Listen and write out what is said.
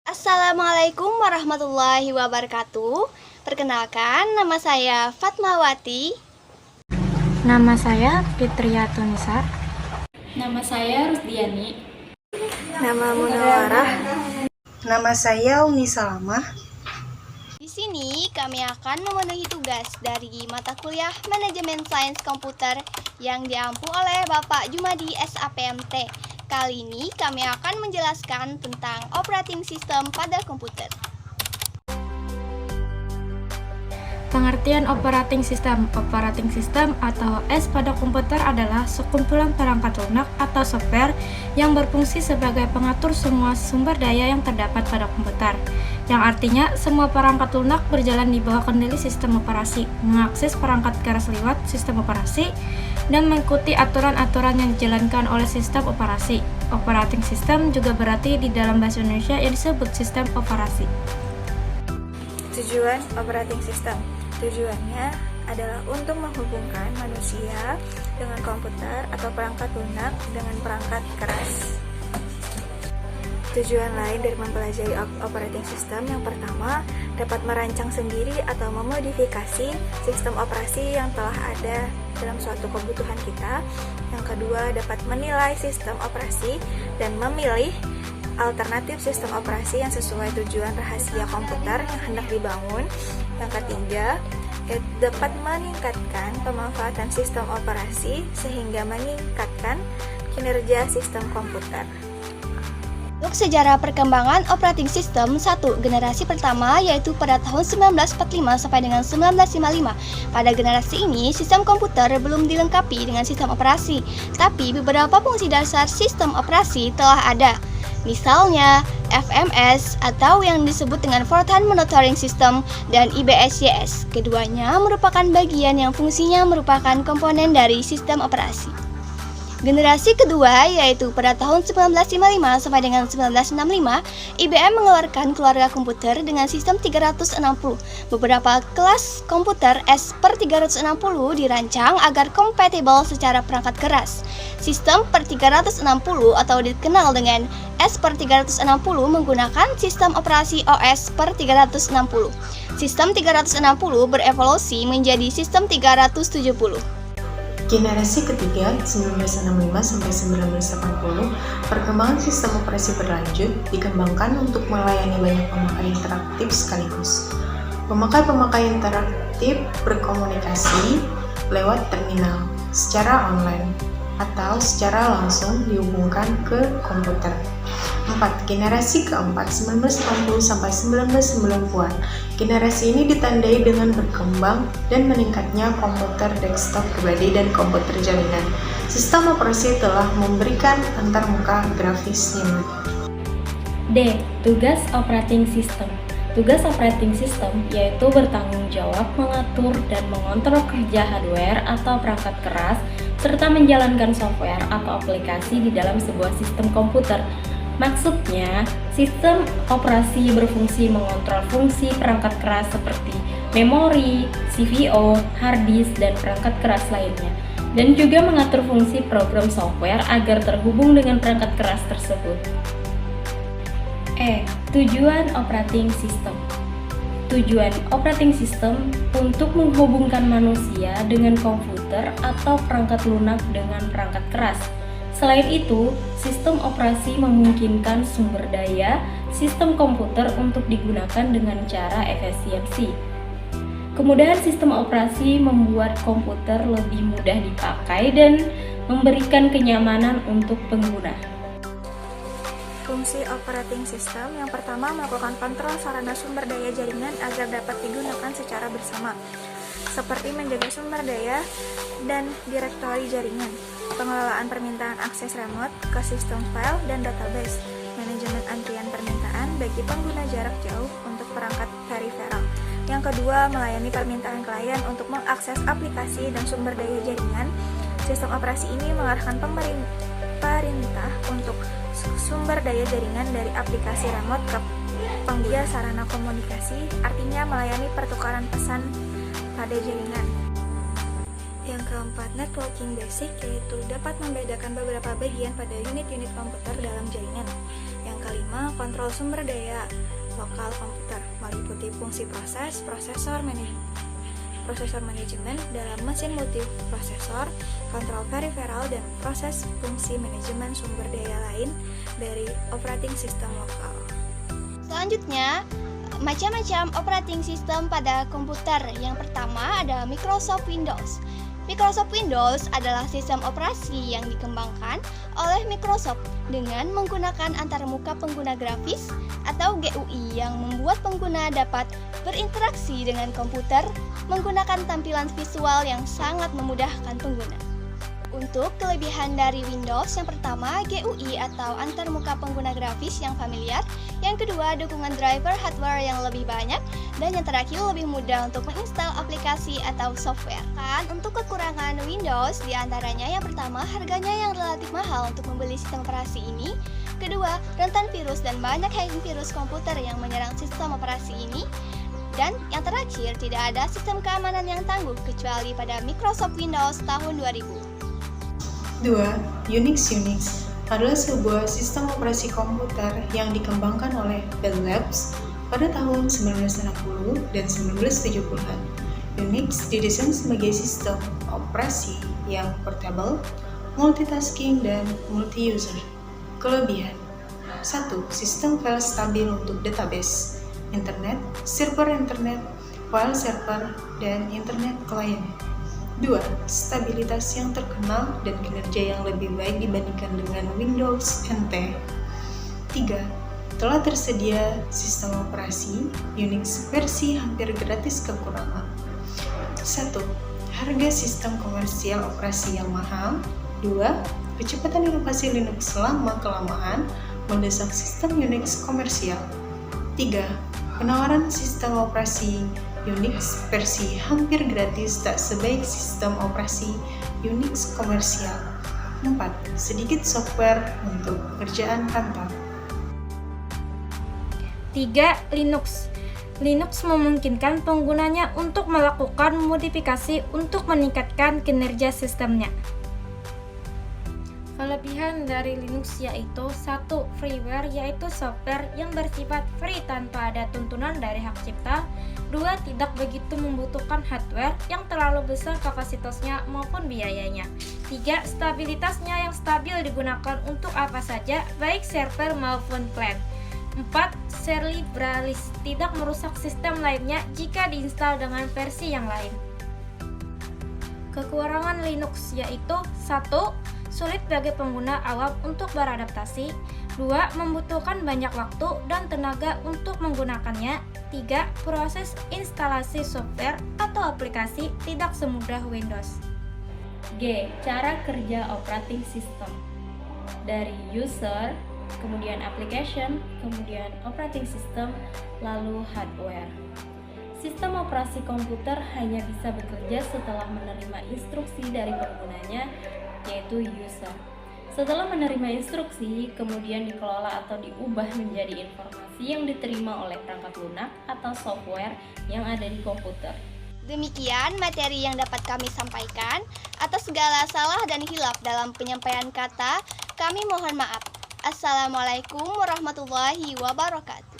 Assalamualaikum warahmatullahi wabarakatuh. Perkenalkan, nama saya Fatmawati. Nama saya Fitriya Tunisa. Nama saya Rusdiani. Nama Munawarah. Nama saya Umi Salamah. Di sini kami akan memenuhi tugas dari mata kuliah Manajemen Sains Komputer yang diampu oleh Bapak Jumadi SAPMT. Kali ini kami akan menjelaskan tentang operating system pada komputer. Pengertian operating system. Operating system atau OS pada komputer adalah sekumpulan perangkat lunak atau software yang berfungsi sebagai pengatur semua sumber daya yang terdapat pada komputer. Yang artinya semua perangkat lunak berjalan di bawah kendali sistem operasi, mengakses perangkat keras lewat sistem operasi, dan mengikuti aturan-aturan yang dijalankan oleh sistem operasi. Operating system juga berarti di dalam bahasa Indonesia yang disebut sistem operasi. Tujuan operating system. Tujuannya adalah untuk menghubungkan manusia dengan komputer atau perangkat lunak dengan perangkat keras. Tujuan lain dari mempelajari operating system yang pertama, dapat merancang sendiri atau memodifikasi sistem operasi yang telah ada dalam suatu kebutuhan kita. Yang kedua, dapat menilai sistem operasi dan memilih alternatif sistem operasi yang sesuai tujuan rahasia komputer yang hendak dibangun. Yang ketiga, dapat meningkatkan pemanfaatan sistem operasi sehingga meningkatkan kinerja sistem komputer. Untuk sejarah perkembangan operating system, generasi pertama yaitu pada tahun 1945 sampai dengan 1955. Pada generasi ini, sistem komputer belum dilengkapi dengan sistem operasi, tapi beberapa fungsi dasar sistem operasi telah ada. Misalnya, FMS atau yang disebut dengan Foreign Monitoring System dan IBS-YS. Keduanya merupakan bagian yang fungsinya merupakan komponen dari sistem operasi. Generasi kedua yaitu pada tahun 1955 sampai dengan 1965, IBM mengeluarkan keluarga komputer dengan sistem 360. Beberapa kelas komputer S/360 dirancang agar kompatibel secara perangkat keras. Sistem per 360 atau dikenal dengan S/360 menggunakan sistem operasi OS per 360. Sistem 360 berevolusi menjadi sistem 370. Generasi ketiga 1965 sampai 1980, perkembangan sistem operasi berlanjut dikembangkan untuk melayani banyak pemakai interaktif sekaligus. Pemakai-pemakai interaktif berkomunikasi lewat terminal secara online atau secara langsung dihubungkan ke komputer. 4. Generasi keempat 1980 sampai 1990-an. Generasi ini ditandai dengan berkembang dan meningkatnya komputer desktop pribadi dan komputer jalinan. Sistem operasi telah memberikan antarmuka grafisnya. D. Tugas operating system. Tugas operating system yaitu bertanggung jawab mengatur dan mengontrol kerja hardware atau perangkat keras serta menjalankan software atau aplikasi di dalam sebuah sistem komputer. Maksudnya, sistem operasi berfungsi mengontrol fungsi perangkat keras seperti memori, CPU, hard disk, dan perangkat keras lainnya, dan juga mengatur fungsi program software agar terhubung dengan perangkat keras tersebut. E. Tujuan operating system. Tujuan operating system untuk menghubungkan manusia dengan komputer atau perangkat lunak dengan perangkat keras. Selain itu, sistem operasi memungkinkan sumber daya sistem komputer untuk digunakan dengan cara efisiensi. Kemudahan sistem operasi membuat komputer lebih mudah dipakai dan memberikan kenyamanan untuk pengguna. Fungsi operating system yang pertama melakukan kontrol sarana sumber daya jaringan agar dapat digunakan secara bersama, seperti menjaga sumber daya dan direktori jaringan, pengelolaan permintaan akses remote ke sistem file dan database, manajemen antrian permintaan bagi pengguna jarak jauh untuk perangkat periferal. Yang kedua, melayani permintaan klien untuk mengakses aplikasi dan sumber daya jaringan. Sistem operasi ini mengarahkan perintah untuk sumber daya jaringan dari aplikasi remote ke pengguna sarana komunikasi, artinya melayani pertukaran pesan pada jaringan. Yang keempat, networking basic, yaitu dapat membedakan beberapa bagian pada unit-unit komputer dalam jaringan. Yang Yang kelima, kontrol sumber daya lokal komputer meliputi fungsi proses, prosesor manajemen dalam mesin multiprosesor, kontrol peripheral, dan proses fungsi manajemen sumber daya lain dari operating system lokal. Selanjutnya, macam-macam operating system pada komputer. Yang pertama ada Microsoft Windows. Microsoft Windows adalah sistem operasi yang dikembangkan oleh Microsoft dengan menggunakan antarmuka pengguna grafis atau GUI yang membuat pengguna dapat berinteraksi dengan komputer menggunakan tampilan visual yang sangat memudahkan pengguna. Untuk kelebihan dari Windows, yang pertama GUI atau antarmuka pengguna grafis yang familiar, yang kedua dukungan driver hardware yang lebih banyak, dan yang terakhir lebih mudah untuk menginstal aplikasi atau software. Untuk kekurangan Windows diantaranya yang pertama harganya yang relatif mahal untuk membeli sistem operasi ini, kedua rentan virus dan banyak hacking virus komputer yang menyerang sistem operasi ini, dan yang terakhir tidak ada sistem keamanan yang tangguh kecuali pada Microsoft Windows tahun 2000. 2. Unix adalah sebuah sistem operasi komputer yang dikembangkan oleh Bell Labs pada tahun 1960 dan 1970-an. Unix didesain sebagai sistem operasi yang portable, multitasking, dan multi-user. Kelebihan: 1. Sistem file stabil untuk database, internet, server internet, file server, dan internet client. 2. Stabilitas yang terkenal dan kinerja yang lebih baik dibandingkan dengan Windows NT. 3. Telah tersedia sistem operasi Unix versi hampir gratis kekurangan. 1. Harga sistem komersial operasi yang mahal. 2. Kecepatan inovasi Linux lama-kelamaan mendesak sistem Unix komersial. 3. Penawaran sistem operasi Unix versi hampir gratis tak sebaik sistem operasi Unix komersial. 4. Sedikit software untuk pekerjaan kantor. 3. Linux. Linux memungkinkan penggunanya untuk melakukan modifikasi untuk meningkatkan kinerja sistemnya. Kelebihan dari Linux yaitu 1. Freeware, yaitu software yang bersifat free tanpa ada tuntunan dari hak cipta. 2. Tidak begitu membutuhkan hardware yang terlalu besar kapasitasnya maupun biayanya. 3. Stabilitasnya yang stabil digunakan untuk apa saja, baik server maupun client. 4. Share liberalis, tidak merusak sistem lainnya jika diinstal dengan versi yang lain. Kekurangan Linux yaitu 1. Sulit bagi pengguna awam untuk beradaptasi. 2. Membutuhkan banyak waktu dan tenaga untuk menggunakannya. 3. Proses instalasi software atau aplikasi tidak semudah Windows. G. Cara kerja operating system. Dari user, kemudian application, kemudian operating system, lalu hardware. Sistem operasi komputer hanya bisa bekerja setelah menerima instruksi dari penggunanya, yaitu user. Setelah menerima instruksi, kemudian dikelola atau diubah menjadi informasi yang diterima oleh perangkat lunak atau software yang ada di komputer. Demikian materi yang dapat kami sampaikan. Atas segala salah dan hilaf dalam penyampaian kata, kami mohon maaf. Assalamualaikum warahmatullahi wabarakatuh.